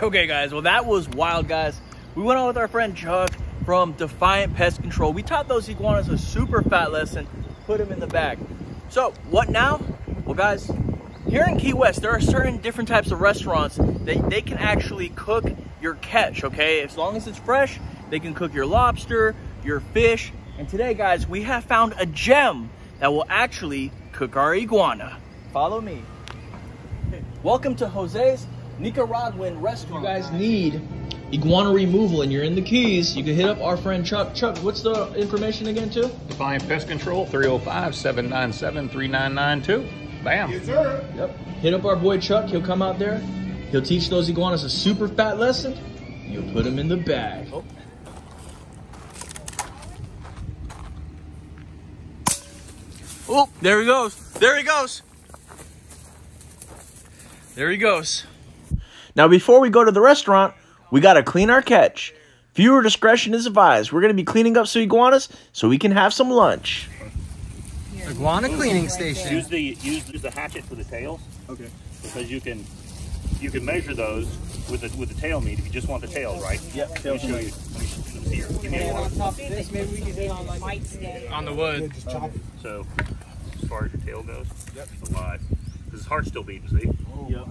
Okay guys, well that was wild guys. We went on with our friend Chuck from Defiant Pest Control. We taught those iguanas a super fat lesson, put them in the bag. So what now? Well guys, here in Key West, there are certain different types of restaurants that they can actually cook your catch, okay? As long as it's fresh, they can cook your lobster, your fish. And today guys, we have found a gem that will actually cook our iguana. Follow me. Welcome to Jose's Nicaraguan restaurant. If you guys need iguana removal and you're in the Keys, you can hit up our friend Chuck. Chuck, what's the information again too? Defiant Pest Control, 305-797-3992. Bam. Yes, sir. Yep. Hit up our boy Chuck. He'll come out there. He'll teach those iguanas a super fat lesson. You'll put them in the bag. Oh. Oh, there he goes. There he goes. There he goes. Now, before we go to the restaurant, we got to clean our catch. Viewer discretion is advised. We're going to be cleaning up some iguanas so we can have some lunch. Iguana cleaning station. Use the hatchet for the tails. Okay. Because you can measure those with the tail meat if you just want the tails, right? Yep. Let me show you. Here. Give me a On top of this, maybe we can do it on the wood. So, as far as your tail goes, it's alive. His heart's still beating, see? Yep.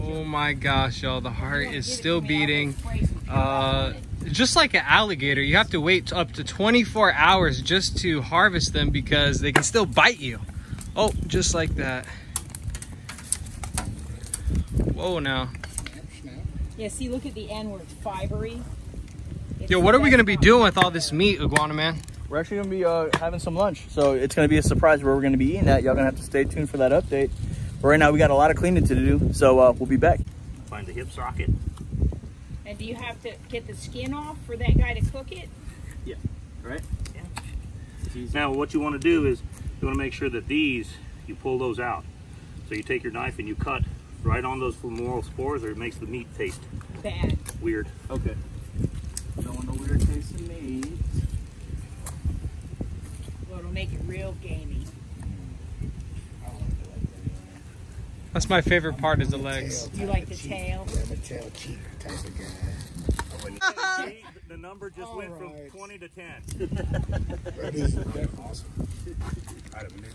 Oh my gosh, y'all, the heart is still beating. Just like an alligator, you have to wait up to 24 hours just to harvest them because they can still bite you. Oh, just like that. Whoa, now. Yeah, see, look at the end where it's fibery. Yo, what are we gonna be doing with all this meat, Iguana Man? We're actually going to be having some lunch. So it's going to be a surprise where we're going to be eating at. Y'all going to have to stay tuned for that update. But right now we got a lot of cleaning to do. So we'll be back. Find the hip socket. And do you have to get the skin off for that guy to cook it? Yeah. Right? Yeah. Now what you want to do is you want to make sure that you pull those out. So you take your knife and you cut right on those femoral spores or it makes the meat taste Bad. weird. Okay. Don't want no weird tasting meat. Well, it'll make it real gamey. That's my favorite part is the legs. You like the tail? Yeah, the tail cheek type of guy. See, the number just went from 20 to 10. That is awesome. I don't know.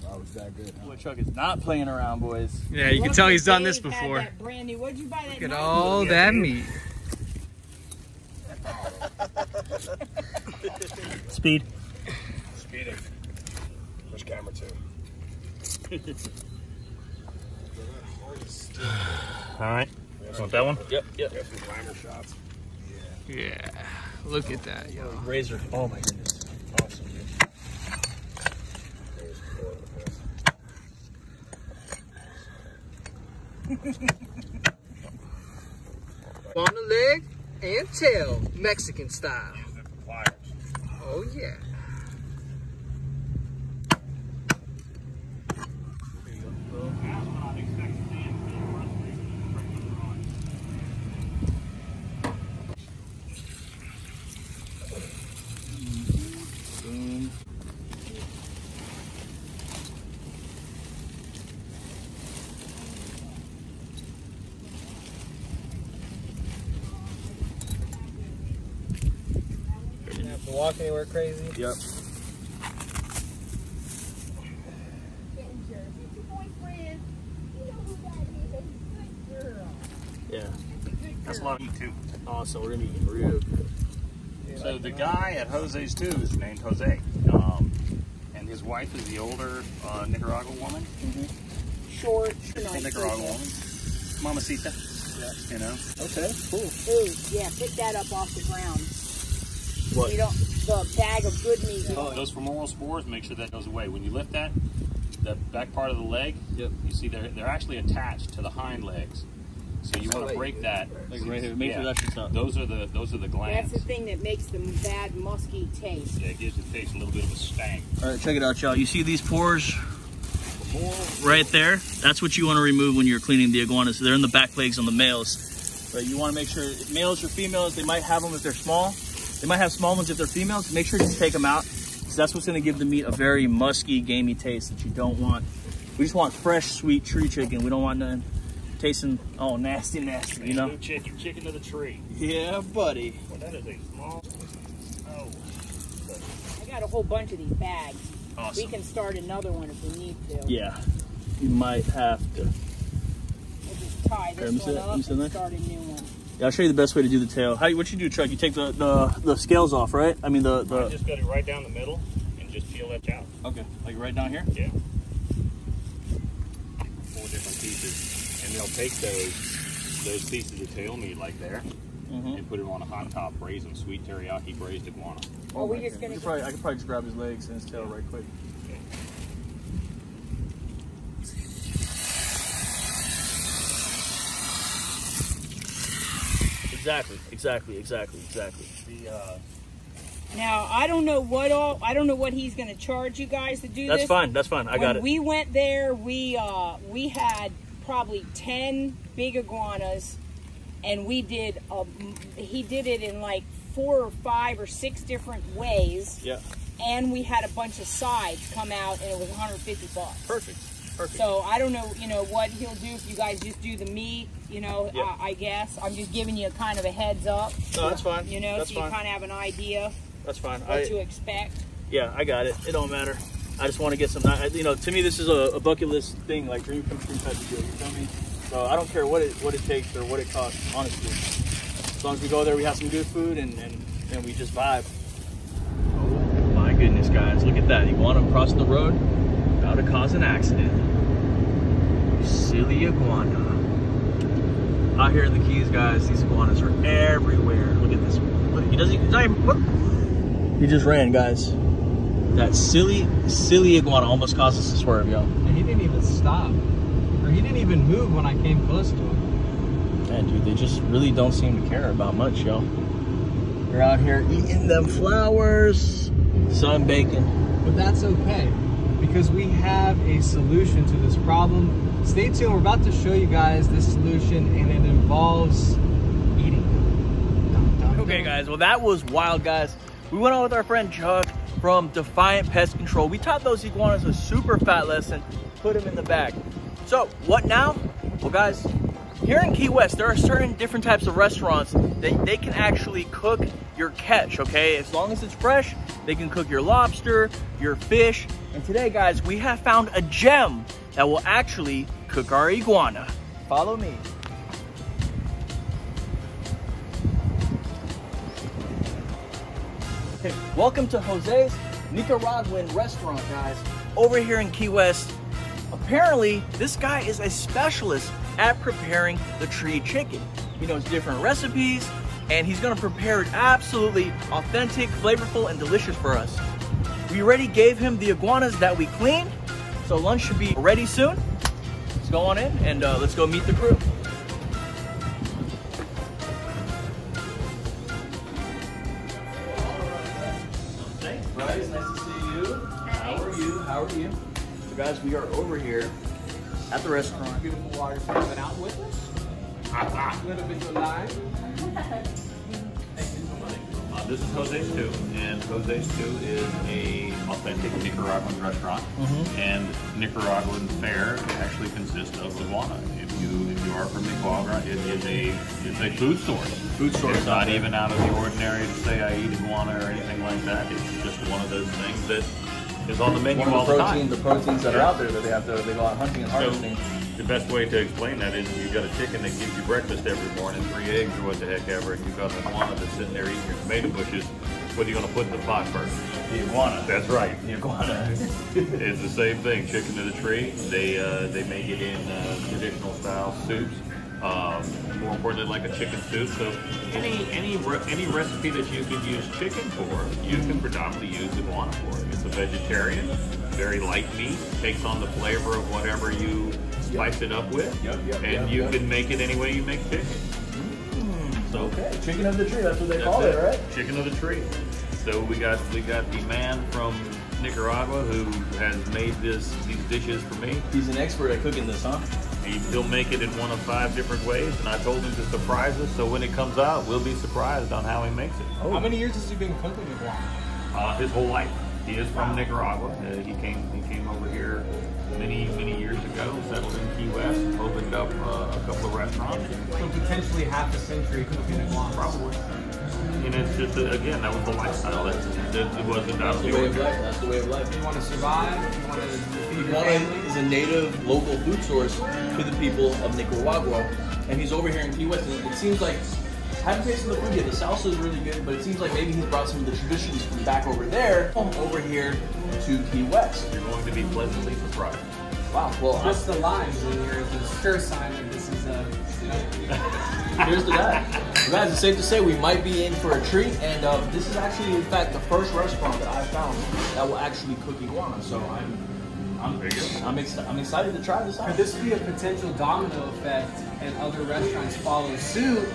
Why was that good? Huh? Boy, Chuck is not playing around, boys. Yeah, you can tell he's done this before. Brand new. What'd you buy that? Look at all that meat. Speed. Speeding. Which camera too? All right. Want that one? Yep. Got some glamour shots. Yeah, look at that, yo. Razor. Oh my goodness. Awesome, dude. On the leg and tail, Mexican style. Oh yeah. Walk anywhere crazy? Yep. Yeah. That's a lot of meat too. Awesome. We're gonna be eating real good. So the guy at Jose's too is named Jose, and his wife is the older Nicaraguan woman. Short. Nicaraguan woman, Mamacita. Yeah. You know. Okay. Cool. Ooh, yeah, pick that up off the ground. What? You don't, the bag of good meat. Those femoral spores, make sure that goes away. When you lift that, the back part of the leg, Yep. you see they're actually attached to the hind legs. So you want to break that. Like right here. Make sure that shit's up. Those are the glands. That's the thing that makes the bad musky taste. Yeah, it gives the taste a little bit of a stank. All right, check it out, y'all. You see these pores right there? That's what you want to remove when you're cleaning the iguanas. They're in the back legs on the males. But you want to make sure, males or females, they might have them if they're small. They might have small ones if they're females. Make sure to take them out, because that's what's going to give the meat a very musky, gamey taste that you don't want. We just want fresh, sweet tree chicken. We don't want nothing tasting, oh, nasty, you know? Chicken to the tree. Yeah, buddy. Well, that is a small. Oh. I got a whole bunch of these bags. Awesome. We can start another one if we need to. Yeah, you might have to. We'll just tie this one up and start a new one. Yeah, I'll show you the best way to do the tail. What you do, Chuck? You take the scales off, right? I mean I just got it right down the middle and just peel that out. Okay, like right down here? Yeah. 4 different pieces, and they'll take those pieces of tail meat like there, and put it on a hot top, braise them, sweet teriyaki braised iguana. Are we just gonna? I could probably just grab his legs and his tail right quick. Okay. Exactly. Now I don't know what he's going to charge you guys to do this. That's fine. I got it. When we went there, we had probably 10 big iguanas, and we did. He did it in like 4 or 5 or 6 different ways. Yeah. And we had a bunch of sides come out, and it was $150. Perfect. So I don't know, what he'll do if you guys just do the meat, Yeah. I guess. I'm just giving you kind of a heads up. No, that's fine. So you kind of have an idea That's fine. what to expect. Yeah, I got it. It don't matter. I just want to get some, to me this is a bucket list thing, like dream come true type of deal, you feel me? So I don't care what it takes or what it costs, honestly. As long as we go there, we have some good food and we just vibe. Oh my goodness, guys, look at that. Iguana crossing the road, about to cause an accident. Silly iguana. Out here in the Keys, guys, these iguanas are everywhere. Look at this one. Look, he just ran, guys. That silly iguana almost caused us to swerve, yo. And he didn't even stop. Or he didn't even move when I came close to him. Man, dude, they just really don't seem to care about much, yo. They're out here eating them flowers, sun bacon. But that's okay, because we have a solution to this problem. Stay tuned, we're about to show you guys this solution, and it involves eating. Okay, guys, well, that was wild, guys. We went out with our friend Chuck from Defiant Pest Control. We taught those iguanas a super fat lesson, put them in the bag. So, what now? Well, guys, here in Key West, there are certain different types of restaurants that they can actually cook your catch, okay? As long as it's fresh, they can cook your lobster, your fish. And today, guys, we have found a gem that will actually cook our iguana. Follow me. Okay, welcome to Jose's Nicaraguan restaurant, guys. Over here in Key West, apparently this guy is a specialist at preparing the tree chicken. He knows different recipes, and he's gonna prepare it absolutely authentic, flavorful, and delicious for us. We already gave him the iguanas that we cleaned, so lunch should be ready soon. Let's go on in and let's go meet the crew. Thanks, Bryce. Nice to see you. How are you? So guys, we are over here at the restaurant. Beautiful water coming out with us. A little bit of lime. This is Jose's Stew, and Jose's Stew is a authentic Nicaraguan restaurant, and Nicaraguan fare actually consists of iguana. If you are from Nicaragua, it's a food source. It's not even out of the ordinary to say I eat iguana or anything like that. It's just one of those things that is on the menu all the time. The proteins that are out there that they go out hunting and harvesting. The best way to explain that is you've got a chicken that gives you breakfast every morning, 3 eggs or what the heck ever, and you've got an iguana that's sitting there eating your tomato bushes. What are you going to put in the pot first? The iguana. That's right. The iguana. It's the same thing. Chicken to the tree. They make it in traditional style soups. More importantly, like a chicken soup. So any recipe that you can use chicken for, you can predominantly use iguana for. It's a vegetarian, very light meat, takes on the flavor of whatever you spice it up with, and you can make it any way you make chicken. So okay, chicken of the tree, that's what they call it, right? Chicken of the tree. So we got the man from Nicaragua who has made these dishes for me. He's an expert at cooking this, huh? He'll make it in one of 5 different ways, and I told him to surprise us, so when it comes out, we'll be surprised on how he makes it. Oh. How many years has he been cooking iguana? His whole life. He is from Nicaragua. He came over here many years ago, settled in Key West, opened up a couple of restaurants. So potentially half a century cooking iguanas. Probably. And it's just, again, that was the lifestyle. It wasn't That's the way of life. That's the way of life. You want to survive. You want to feed your Iguana family. is a native local food source to the people of Nicaragua, and he's over here in Key West. And it seems like, I haven't tasted the food yet. The salsa is really good, but it seems like maybe he's brought some of the traditions from back over there over here to Key West. You're going to be pleasantly surprised. Wow. Well, Just the lines in here is a sure sign that this is a. here's the guy. Well, guys, it's safe to say we might be in for a treat, and this is actually, in fact, the first restaurant that I've found that will actually cook iguana. So I'm excited to try this out. Could this be a potential domino effect and other restaurants follow suit?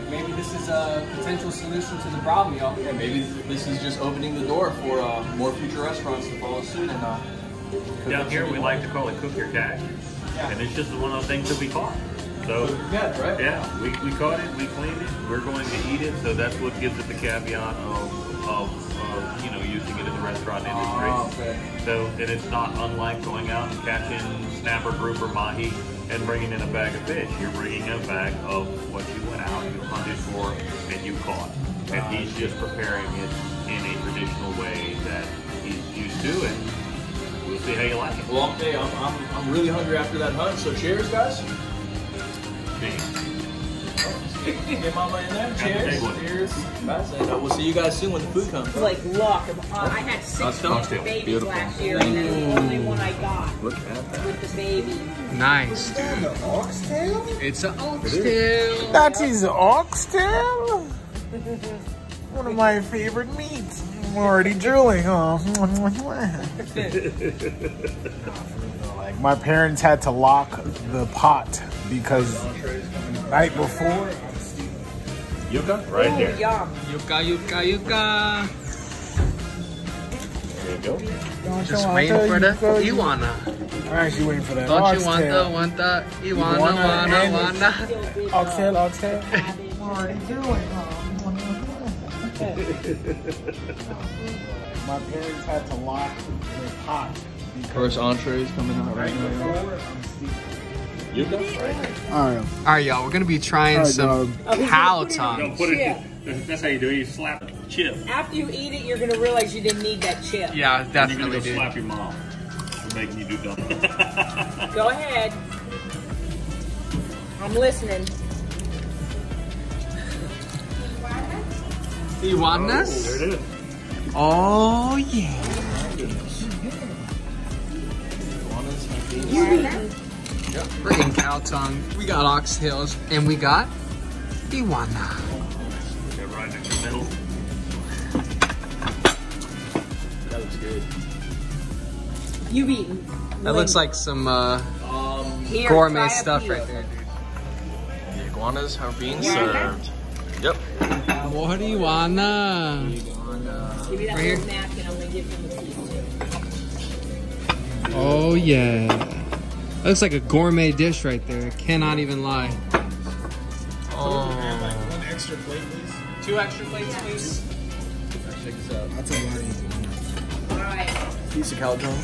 Maybe this is a potential solution to the problem, y'all. Yeah, maybe this is just opening the door for more future restaurants to follow suit and Down here, we like to call it cook your cash. Yeah. And it's just one of those things that we caught. So, yeah, right? yeah, we caught it, we cleaned it, we're going to eat it, so that's what gives it the caveat of using it in the restaurant industry. Oh, okay. So, and it's not unlike going out and catching snapper, grouper, mahi, and bringing in a bag of fish. You're bringing a bag of what you went out, you hunted for, and you caught. And he's just preparing it in a traditional way that he's used to, and we'll see how you like it. Well, okay, I'm really hungry after that hunt, so cheers, guys. Get mama in there. Cheers. Cheers. Guys, and we'll see you guys soon when the food comes. Like, look, I had 6 babies Beautiful. last year, and that's the only one I got. Look at that. With the baby. Nice, dude. An oxtail? It's an oxtail. That is oxtail? One of my favorite meats. I'm already drooling, huh? Like, my parents had to lock the pot because the night before, Yuca? Right there. Yum. Yuca, yuca, yuca. There you go. Just waiting for the iguana. I'm actually waiting for that Don't you oxtail. want the iguana, Iguana wanna. Oxtail, oxtail. My parents had to lock the pot. First entree is coming out right now. Yuca? Right. Alright. All right, y'all. We're gonna be trying some cow tongue. Don't put it. That's how you do it. You slap the chip. After you eat it, you're going to realize you didn't need that chip. Yeah, And you're gonna definitely, go dude. slap your mom for making you do dumb. Go ahead. I'm listening. Iguanas? There it is. Oh yeah. We're eating cow tongue. We got oxtails and we got iguana. Get right in the middle. That looks good. You've eaten. That looks like some Here, gourmet try a stuff few. right there, dude. The iguanas are being Yeah. served. Yep. What iguana? Give me that Right here. little napkin. I'm going to give him a piece too. Oh yeah. That looks like a gourmet dish right there. Cannot even lie. Oh. One extra plate, please. 2 extra plates, please. Check this out. I'll tell you what. All right. Piece of cow tongue.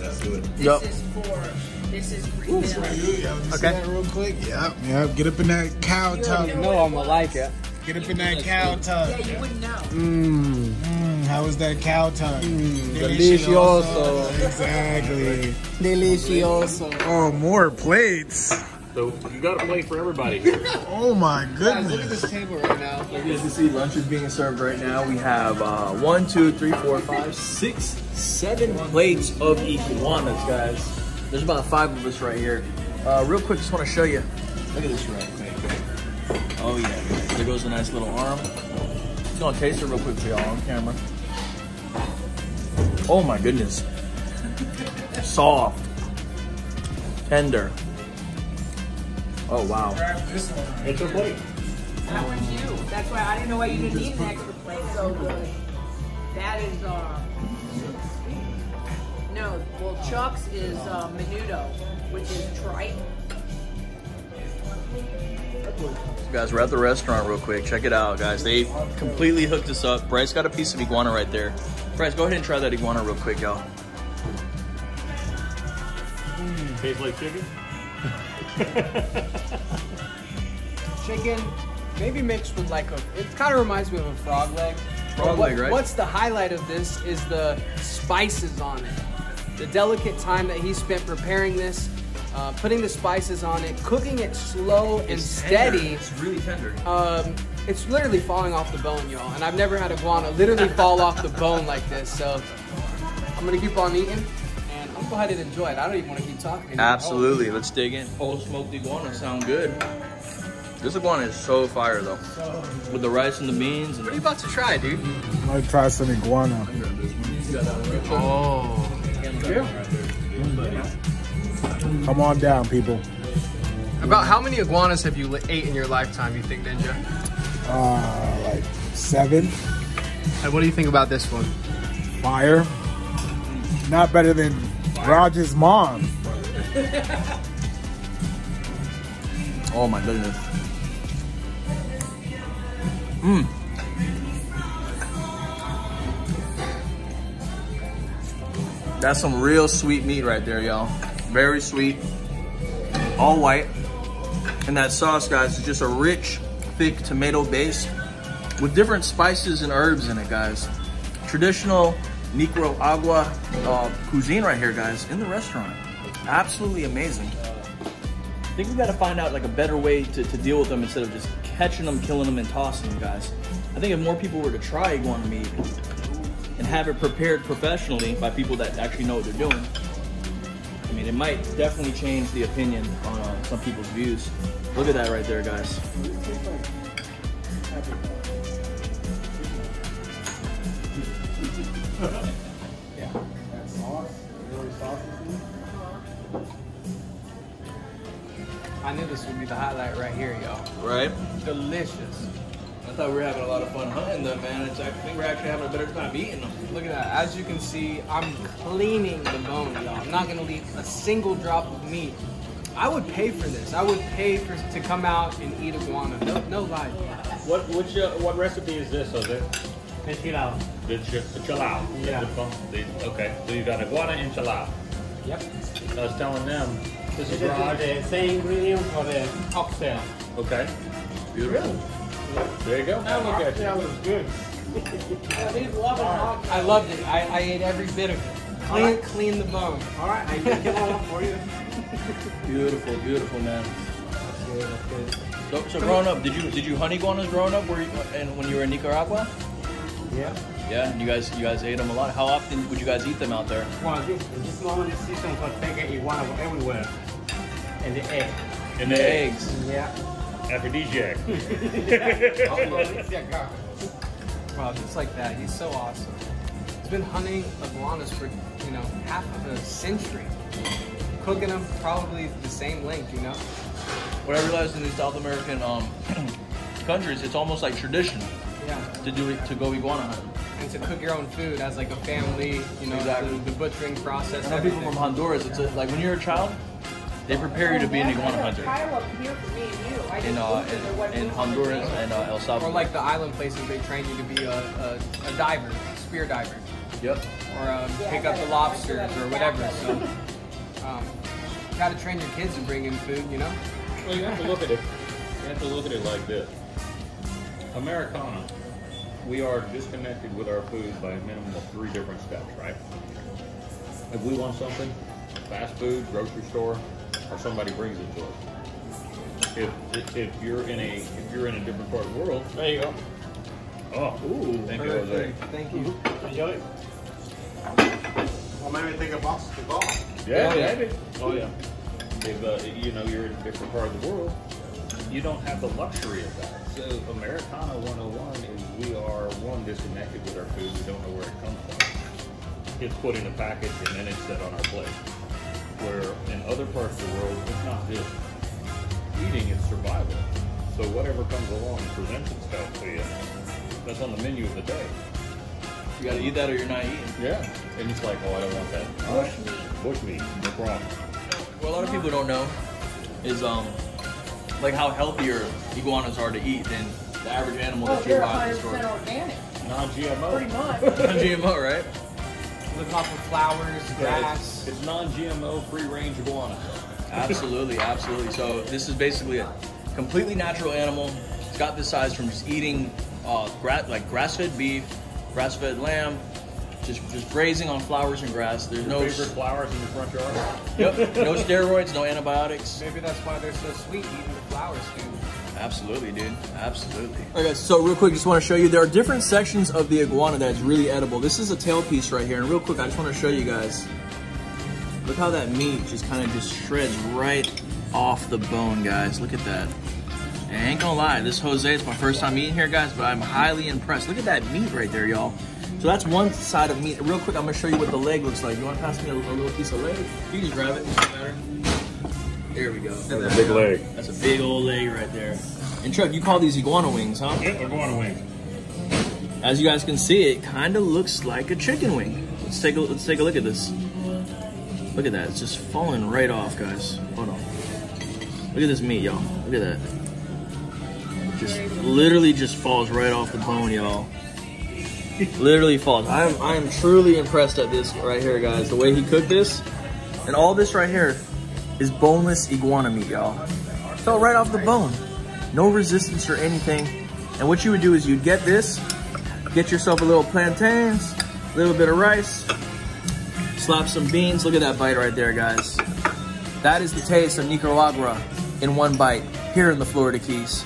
Let's do it. Yep. This is for you. See that real quick? Yep. Get up in that cow tongue. You know I'm gonna like it. Get up in that cow tongue. Yeah, you wouldn't know. How was that cow tongue? Delicioso. Exactly. Delicioso. Oh, more plates. So you got a plate for everybody here. Oh my Guys, look at goodness. this table right now. As you can see, lunch is being served right now. We have 1, 2, 3, 4, 5, 6, 7 plates of iguanas, guys. There's about 5 of us right here. Real quick, just want to show you. Look at this right quick. Oh yeah, there goes a nice little arm. Just gonna taste it real quick for y'all on camera. Oh my goodness. Soft. Tender. Oh wow. It's a plate. That one's you. That's why I didn't know why you didn't need an extra plate. So good. That is, no, well, Chuck's is menudo, which is tripe. Guys, we're at the restaurant real quick. Check it out, guys. They completely hooked us up. Bryce got a piece of iguana right there. Bryce, go ahead and try that iguana real quick, y'all. Tastes like chicken? Chicken, maybe mixed with like it kind of reminds me of a frog leg. Frog leg, right? What's the highlight of this is the spices on it. The delicate time that he spent preparing this, putting the spices on it, cooking it slow and steady. Tender. It's really tender. It's literally falling off the bone, y'all. And I've never had iguana literally fall off the bone like this. So I'm gonna keep on eating, and I'll go ahead and enjoy it. I don't even want to keep talking anymore. Absolutely. Let's dig in. Whole smoked iguana sound good. This iguana is so fire though, with the rice and the beans. And What are you about to try, dude? I'm gonna try some iguana. Oh. Come on down, people. About how many iguanas have you ate in your lifetime, you think, Ninja? Like 7. And what do you think about this one? Fire. Not better than Raj's mom. oh my goodness. That's some real sweet meat right there, y'all. Very sweet, all white. And that sauce, guys, is just a rich, thick tomato base with different spices and herbs in it, guys. Traditional Nicaragua cuisine right here, guys, in the restaurant. Absolutely amazing. I think we gotta find out like a better way to deal with them instead of just catching them, killing them, and tossing them, guys. I think if more people were to try iguana meat and have it prepared professionally by people that actually know what they're doing, I mean, it might definitely change the opinion on some people's views. Look at that right there, guys. I knew this would be the highlight right here, y'all. Right? Delicious. I thought we were having a lot of fun hunting them, man. I think we're actually having a better time eating them. Look at that. As you can see, I'm cleaning the bone, y'all. I'm not gonna leave a single drop of meat. I would pay for this. I would pay to come out and eat iguana. No lie. What recipe is this, Jose? Enchilada. The enchilada. Yeah. Okay, so you got iguana enchilada. Yep. I was telling them, this is This Raj. is the same ingredient for the oxtail. Okay. Beautiful. There you go. Now look at you. Oxtail is good. I loved it. I ate every bit of it. Clean the bone. All right, I can kill one for you. Beautiful, beautiful, man. So growing up, did you hunt iguanas growing up? And when you were in Nicaragua? Yeah. Yeah, and you guys ate them a lot. How often would you guys eat them out there? Well, this moment the season for taking iguana everywhere. And the egg. And the eggs. Yeah. Aphrodisiac. Wow, just like that. He's so awesome. He's been hunting iguanas for, half of a century. Cooking them probably the same length, What I realized in these South American countries, it's almost like tradition Yeah. to go iguana hunting. And to cook your own food as like a family, Exactly. the butchering process. I know people from Honduras, it's like when you're a child, they prepare you to be an iguana hunter. In Honduras and El Salvador. Or like the island places, they train you to be a diver, spear diver. Yep. Or pick up the lobsters or whatever. So, you gotta train your kids to bring in food, Well, you have to look at it. You have to look at it like this. Americana, we are disconnected with our food by a minimum of 3 different steps, right? If we want something, fast food, grocery store, or somebody brings it to us. If you're in a different part of the world, there you go. Oh, ooh, thank you, Jose. Thank you. Enjoy it. Or maybe take a box to go. Yeah, maybe. Oh yeah. If you're in a different part of the world, you don't have the luxury of that. So Americana 101 is we are disconnected with our food. We don't know where it comes from. It's put in a package and then it's set on our plate. Where in other parts of the world, it's not just eating, it's survival. So whatever comes along and presents itself to you, that's on the menu of the day. You gotta eat that or you're not eating. Yeah. And it's like, oh, I don't want that. Bush meat, no problem. What a lot of people don't know is, like how healthier iguanas are to eat than the average animal that you They're buy at the 100% store. organic. Non-GMO. Pretty much. GMO, right? Live off of flowers, grass. It's non-GMO, free-range iguana. Absolutely, absolutely. So this is basically a completely natural animal. It's got this size from just eating like grass-fed beef, grass-fed lamb, just grazing on flowers and grass. There's no Favorite flowers in your front yard? Yep, no steroids, no antibiotics. Maybe that's why they're so sweet, eating the flowers, dude. Absolutely, dude. Absolutely. All right, guys. So real quick, just want to show you there are different sections of the iguana that's really edible. This is a tail piece right here, and real quick, I just want to show you guys. Look how that meat just kind of just shreds right off the bone, guys. Look at that. And I ain't gonna lie, this Jose, it's my first time eating here, guys, but I'm highly impressed. Look at that meat right there, y'all. So that's one side of meat. Real quick, I'm gonna show you what the leg looks like. You wanna pass me a little piece of leg? You can just grab it, it doesn't matter. There we go. That's a big leg. That's a big old leg right there. And Chuck, you call these iguana wings, huh? Yeah, iguana wings. As you guys can see, it kind of looks like a chicken wing. Let's take a look at this. Look at that, it's just falling right off, guys. Hold on. Look at this meat, y'all. Look at that. Just literally just falls right off the bone, y'all. Literally falls. I am truly impressed at this right here, guys. The way he cooked this, and all this right here is boneless iguana meat, y'all. Fell right off the bone. No resistance or anything. And what you would do is you'd get this, get yourself a little plantains, a little bit of rice, slap some beans. Look at that bite right there, guys. That is the taste of Nicaragua in one bite here in the Florida Keys.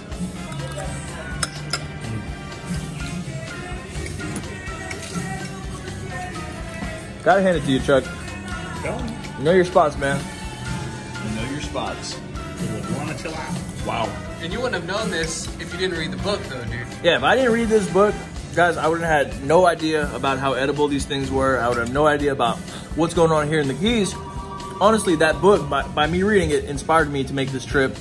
Gotta hand it to you, Chuck. You know your spots, man. You know your spots. Iguana chill out. Wow. And you wouldn't have known this if you didn't read the book, though, dude. Yeah, if I didn't read this book, guys, I would have had no idea about how edible these things were. I would have no idea about what's going on here in the Keys. Honestly, that book, by me reading it, inspired me to make this trip.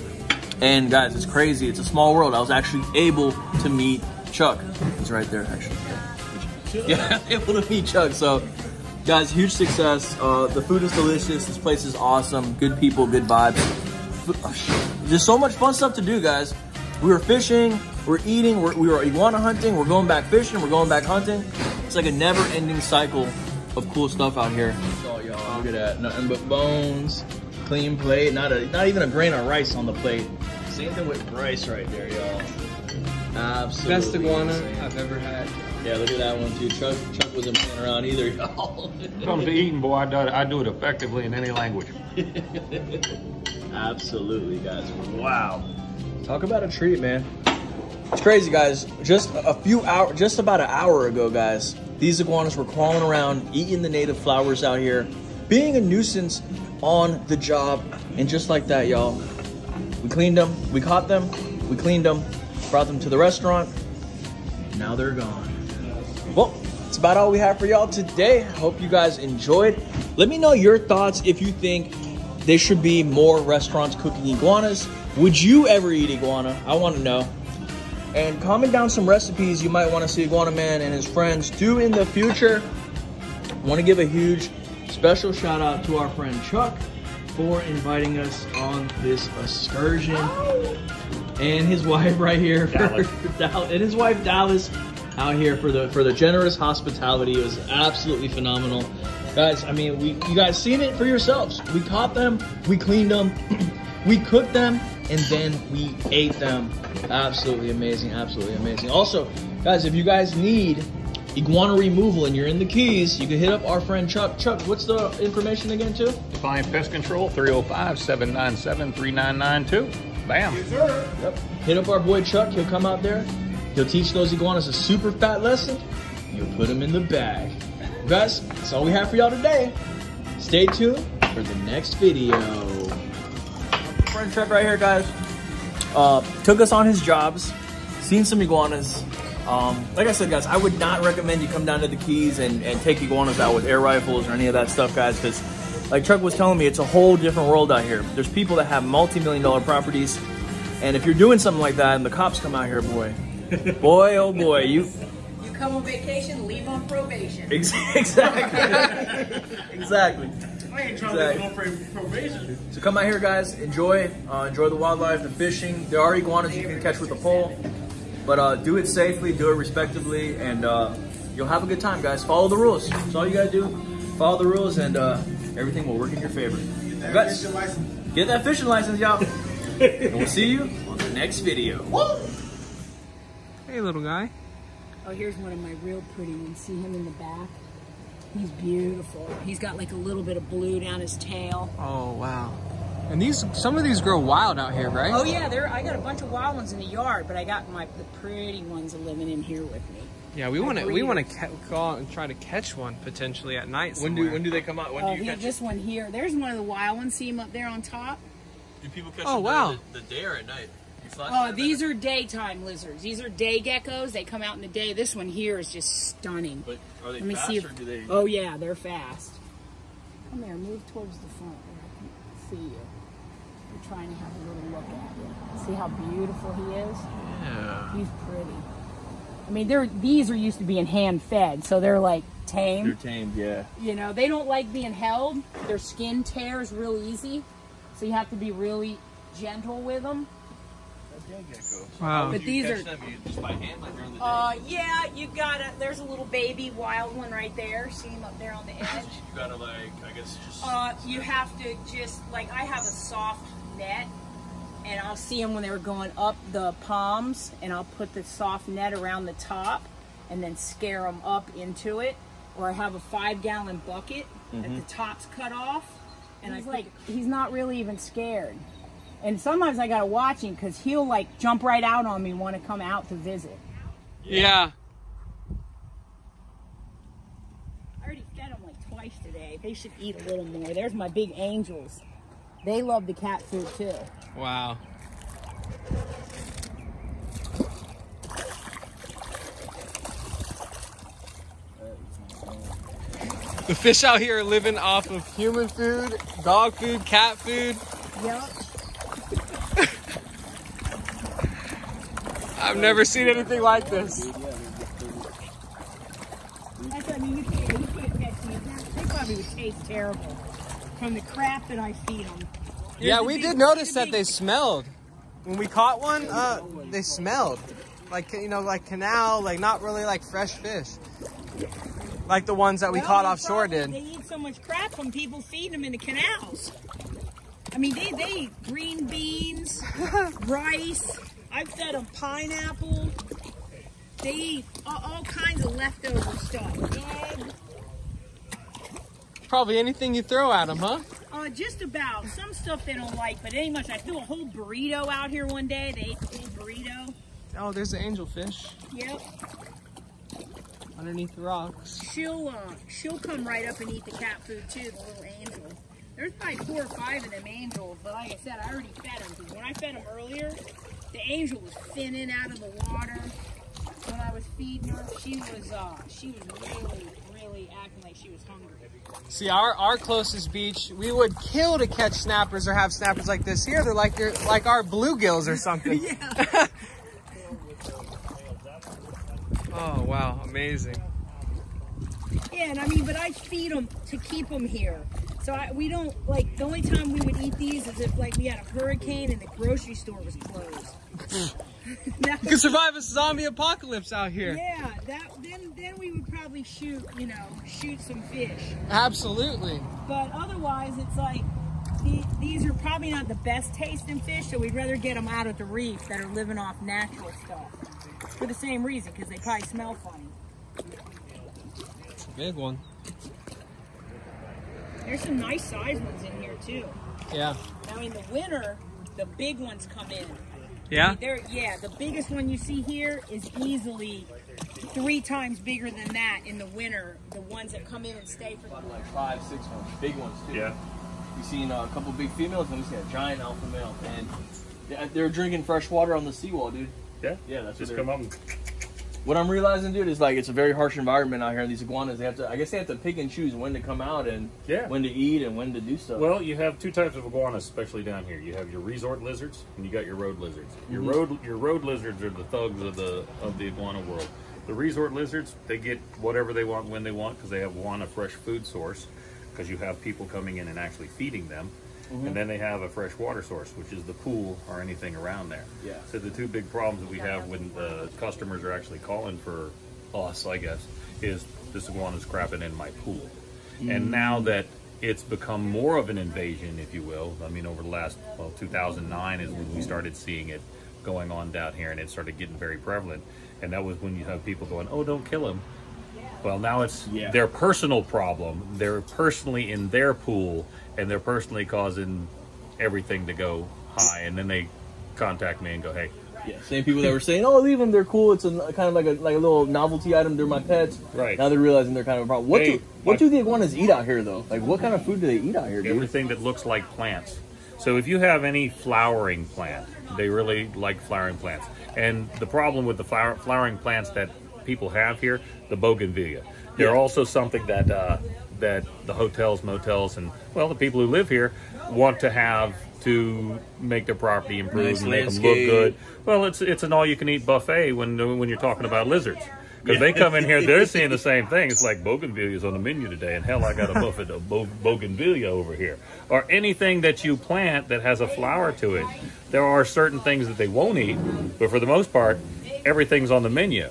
And guys, it's crazy. It's a small world. I was actually able to meet Chuck. He's right there, actually. Yeah, able to meet Chuck. So, guys, huge success. The food is delicious. This place is awesome. Good people, good vibes. There's so much fun stuff to do, guys. We were fishing, we're eating, we were iguana hunting, we're going back fishing, we're going back hunting. It's like a never-ending cycle of cool stuff out here. Oh, y'all, look at that. Nothing but bones, clean plate, not even a grain of rice on the plate. Same thing with rice right there, y'all. Absolutely. Best iguana insane. I've ever had. Yeah, look at that one too. Chuck wasn't playing around either, y'all. When it comes to eating, boy, I do it effectively in any language. Absolutely, guys. Wow. Talk about a treat, man. It's crazy, guys. Just about an hour ago, guys, these iguanas were crawling around, eating the native flowers out here, being a nuisance on the job. And just like that, y'all, we cleaned them, we caught them, we cleaned them, brought them to the restaurant. Now they're gone. Well, that's about all we have for y'all today. Hope you guys enjoyed. Let me know your thoughts if you think there should be more restaurants cooking iguanas. Would you ever eat iguana? I want to know. And comment down some recipes you might want to see Iguana Man and his friends do in the future. I want to give a huge special shout out to our friend Chuck for inviting us on this excursion. And his wife right here, and his wife Dallas out here for the generous hospitality. It was absolutely phenomenal. Guys, I mean, you guys seen it for yourselves. We caught them, we cleaned them, we cooked them, and then we ate them. Absolutely amazing, absolutely amazing. Also, guys, if you guys need iguana removal and you're in the Keys, you can hit up our friend Chuck. Chuck, what's the information again, too? Defiant Pest Control, 305-797-3992. Bam. Yes, sir. Yep. Hit up our boy Chuck. He'll come out there. He'll teach those iguanas a super fat lesson. You'll put them in the bag. Guys, that's all we have for y'all today. Stay tuned for the next video. Friend Chuck right here, guys. Took us on his jobs. Seen some iguanas. Like I said, guys, I would not recommend you come down to the Keys and take iguanas out with air rifles or any of that stuff, guys, because like Chuck was telling me, it's a whole different world out here. There's people that have multi-million-dollar properties, and if you're doing something like that and the cops come out here, boy, oh boy, you come on vacation, leave on probation. Exactly. Exactly. I ain't trying to go for probation. So come out here, guys. Enjoy the wildlife, the fishing. There are iguanas you can catch with a pole, but do it safely, do it respectably, and you'll have a good time, guys. Follow the rules. That's all you gotta do. Follow the rules, and everything will work in your favor. Guys, get that fishing license, y'all. And we'll see you on the next video. Hey, little guy. Oh, here's one of my real pretty ones. See him in the back? He's beautiful. He's got like a little bit of blue down his tail. Oh, wow. And some of these grow wild out here, right? Oh yeah, I got a bunch of wild ones in the yard, but I got the pretty ones living in here with me. Yeah, we want to go out and try to catch one potentially at night somewhere. When do they come out? When do you catch this one here. There's one of the wild ones. See him up there on top? Do people catch them wow. the day or at night? Oh, these are daytime lizards. These are day geckos. They come out in the day. This one here is just stunning. But are they Let me fast see or do they? Oh yeah, they're fast. Come here, move towards the front where I can see you. We're trying to have a little look at you. See how beautiful he is? Yeah. He's pretty. I mean, these are used to being hand fed, so they're like tame. They're tamed, yeah. You know, they don't like being held. Their skin tears real easy, so you have to be really gentle with them. Wow. But these are them? You just by hand, like during the day? Yeah, you gotta. There's a little baby wild one right there. See him up there on the edge. You gotta like, I guess just. You have to just like I have a soft net, and I'll see them when they were going up the palms, and I'll put the soft net around the top, and then scare them up into it. Or I have a 5-gallon bucket that the top's cut off, and he's not really even scared. And sometimes I gotta watch him because he'll like jump right out on me and want to come out to visit. Yeah. I already fed them like twice today. They should eat a little more. There's my big angels. They love the cat food too. Wow. The fish out here are living off of human food, dog food, cat food. Yep. I've never seen anything like this. I mean, you can't catch these. They probably would taste terrible from the crap that I feed them. Yeah, we did notice that they smelled. When we caught one, they smelled. Like, you know, like canal, like not really like fresh fish. Like the ones that we caught offshore did. They eat so much crap from people feeding them in the canals. I mean, they eat green beans, rice. I've fed them pineapple. They eat all kinds of leftover stuff. Egg. Probably anything you throw at them, huh? Just about. Some stuff they don't like, but it ain't much. I threw a whole burrito out here one day. They ate the whole burrito. Oh, there's the angelfish. Yep. Underneath the rocks. She'll come right up and eat the cat food too, the little angel. There's probably 4 or 5 of them angels, but like I said, I already fed them. Because when I fed them earlier, the angel was thinning out of the water. When I was feeding her, she was really acting like she was hungry. See, our closest beach, we would kill to catch snappers or have snappers like this. Here, they're like our bluegills or something. Yeah. Oh, wow. Amazing. Yeah, and I mean, but I feed them to keep them here. So we don't, like, the only time we would eat these is if, like, we had a hurricane and the grocery store was closed. You could survive a zombie apocalypse out here. Yeah, then we would probably shoot some fish. Absolutely. But otherwise, it's like, these are probably not the best tasting fish, so we'd rather get them out at the reef that are living off natural stuff. For the same reason, because they probably smell funny. It's a big one. There's some nice sized ones in here too. Yeah. Now in the winter, the big ones come in. Yeah? The biggest one you see here is easily 3 times bigger than that in the winter. The ones that come in and stay for the winter. Like 5, 6 ones, big ones too. Yeah. We've seen a couple big females and we see a giant alpha male. And they're drinking fresh water on the seawall, dude. Yeah? Yeah, that's just what come up and... What I'm realizing, dude, is like it's a very harsh environment out here. And these iguanas, I guess they have to pick and choose when to come out and when to eat and when to do stuff. Well, you have 2 types of iguanas, especially down here. You have your resort lizards and you got your road lizards. Your road lizards are the thugs of the iguana world. The resort lizards, they get whatever they want when they want because they have a fresh food source. because you have people coming in and actually feeding them. And then they have a fresh water source, which is the pool or anything around there. Yeah. So the two big problems that we have when the customers are actually calling for us, I guess, is this iguana's crapping in my pool. And now that it's become more of an invasion, if you will, I mean, over the last, well, 2009 is when we started seeing it going on down here, and it started getting very prevalent. And that was when you have people going, oh, don't kill him. Well, now it's their personal problem. They're personally in their pool, and they're personally causing everything to go high. And then they contact me and go, hey. Yeah, same people that were saying, oh, leave them, they're cool. It's a kind of like a little novelty item. They're my pets. Right. Now they're realizing they're kind of a problem. What do the iguanas eat out here, though? Like, what kind of food do they eat out here, dude? Everything that looks like plants. So if you have any flowering plant, they really like flowering plants. And the problem with the flowering plants that people have here, the bougainvillea. They're also something that that the hotels, motels, and, well, the people who live here want to have to make their property improve and make them look good. Well, it's an all-you-can-eat buffet when you're talking about lizards. Because they come in here, they're seeing the same thing. It's like bougainvilleas on the menu today, and hell, I got a buffet of bougainvillea over here. Or anything that you plant that has a flower to it. There are certain things that they won't eat, but for the most part, everything's on the menu.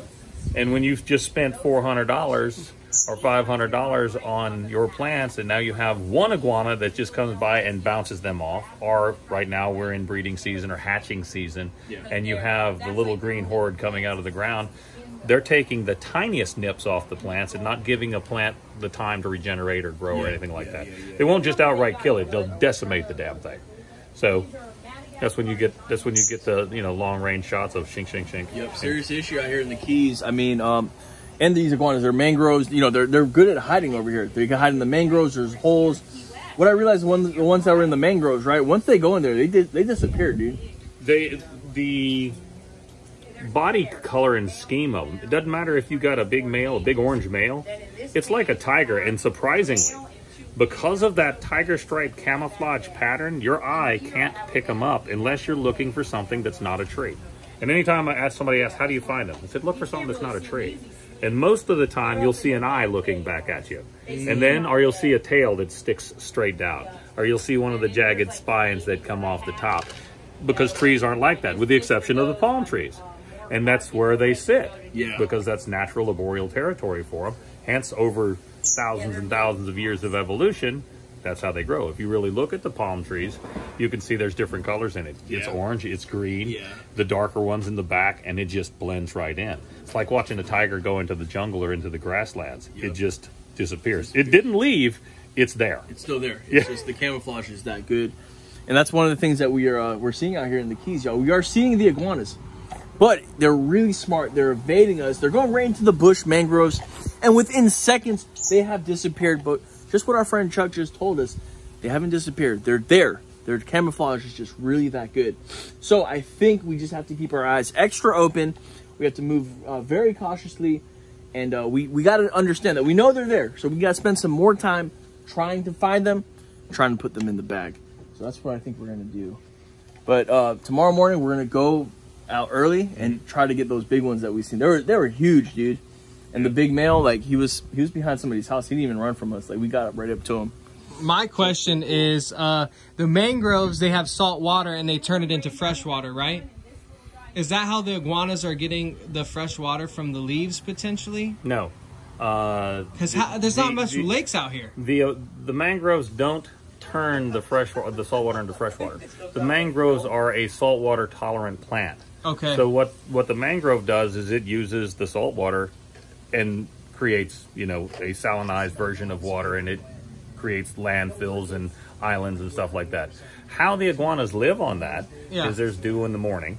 And when you've just spent $400 or $500 on your plants, and now you have one iguana that just comes by and bounces them off, or right now we're in breeding season or hatching season, and you have the little green horde coming out of the ground, they're taking the tiniest nips off the plants and not giving a plant the time to regenerate or grow or anything like that. They won't just outright kill it; they'll decimate the damn thing. So that's when you get the long range shots of shink shink shink. Yep, serious issue out here in the Keys. I mean, and these iguanas, they're mangroves. They're good at hiding over here. They can hide in the mangroves. There's holes. What I realized, the ones that were in the mangroves, right? Once they go in there, they disappear, dude. The body color and scheme of them, it doesn't matter if you got a big male, a big orange male, it's like a tiger. And surprisingly, because of that tiger stripe camouflage pattern, your eye can't pick them up unless you're looking for something that's not a tree. And anytime somebody asks, how do you find them? I said, look for something that's not a tree. And most of the time you'll see an eye looking back at you, and then or you'll see a tail that sticks straight down, or you'll see one of the jagged spines that come off the top, because trees aren't like that, with the exception of the palm trees. And that's where they sit, because that's natural arboreal territory for them. Hence, over thousands and thousands of years of evolution, that's how they grow. If you really look at the palm trees, you can see there's different colors in it. It's orange, it's green, the darker ones in the back, and it just blends right in. It's like watching a tiger go into the jungle or into the grasslands. It just disappears. It didn't leave, it's there. It's still there. It's just the camouflage is that good. And that's one of the things that we're seeing out here in the Keys, y'all. We are seeing the iguanas. But they're really smart. They're evading us. They're going right into the bush, mangroves, and within seconds, they have disappeared. But just what our friend Chuck just told us, they haven't disappeared. They're there. Their camouflage is just really that good. So I think we just have to keep our eyes extra open. We have to move very cautiously, and we got to understand that we know they're there. So we got to spend some more time trying to find them, trying to put them in the bag. So that's what I think we're going to do. But tomorrow morning, we're going to go out early and try to get those big ones that we've seen. They were huge, dude. And the big male, like he was behind somebody's house. He didn't even run from us. Like we got right up to him. My question is, the mangroves, they have salt water and they turn it into fresh water, right? Is that how the iguanas are getting the fresh water, from the leaves potentially? No. Because there's not much lakes out here. The mangroves don't turn the salt water into fresh water. The mangroves are a saltwater tolerant plant. Okay. So what the mangrove does is it uses the salt water and creates, a salinized version of water, and it creates landfills and islands and stuff like that. How the iguanas live on that is there's dew in the morning.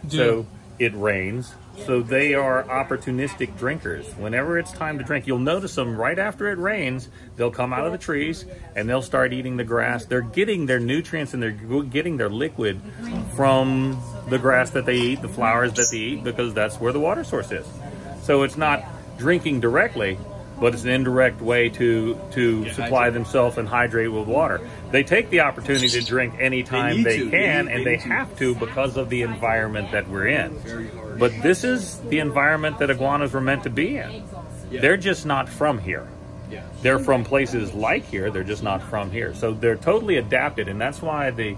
So it rains. So they are opportunistic drinkers. Whenever it's time to drink, you'll notice them right after it rains. They'll come out of the trees and they'll start eating the grass. They're getting their nutrients and they're getting their liquid from the grass that they eat, the flowers that they eat, because that's where the water source is. So it's not drinking directly, but it's an indirect way to supply themselves and hydrate with water. They take the opportunity to drink anytime they can, and they have to because of the environment that we're in. But this is the environment that iguanas were meant to be in. They're just not from here. They're from places like here, they're just not from here. So they're totally adapted, and that's why the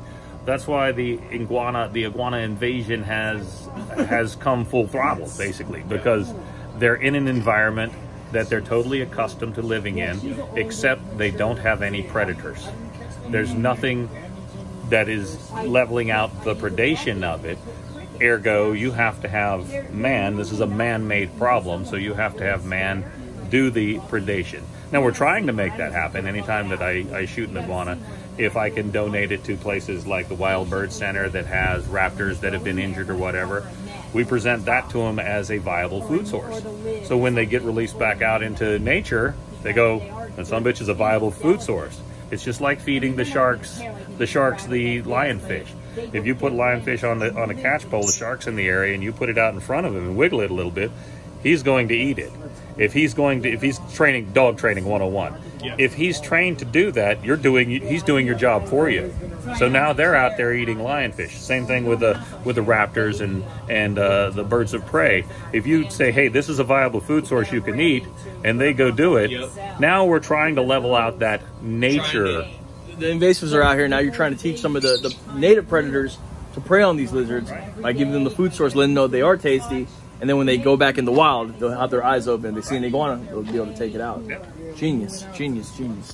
iguana invasion has come full throttle, basically, because they're in an environment that they're totally accustomed to living in, except they don't have any predators. There's nothing that is leveling out the predation of it. Ergo, you have to have man. This is a man-made problem, so you have to have man do the predation. Now, we're trying to make that happen. Anytime that I shoot an iguana, if I can donate it to places like the Wild Bird Center that has raptors that have been injured or whatever, we present that to them as a viable food source. So when they get released back out into nature, they go, that son of a bitch is a viable food source. It's just like feeding the sharks the lionfish. If you put lionfish on a catch pole, the shark's in the area, and you put it out in front of him and wiggle it a little bit, he's going to eat it. If he's training, dog training 101, if he's trained to do that, he's doing your job for you. So now they're out there eating lionfish. Same thing with the raptors and the birds of prey. If you say, hey, this is a viable food source you can eat, and they go do it, now we're trying to level out that nature. The invasives are out here now. You're trying to teach some of the native predators to prey on these lizards by giving them the food source, letting them know they are tasty. And then when they go back in the wild, they'll have their eyes open. They see an iguana, they'll be able to take it out. Genius, genius, genius.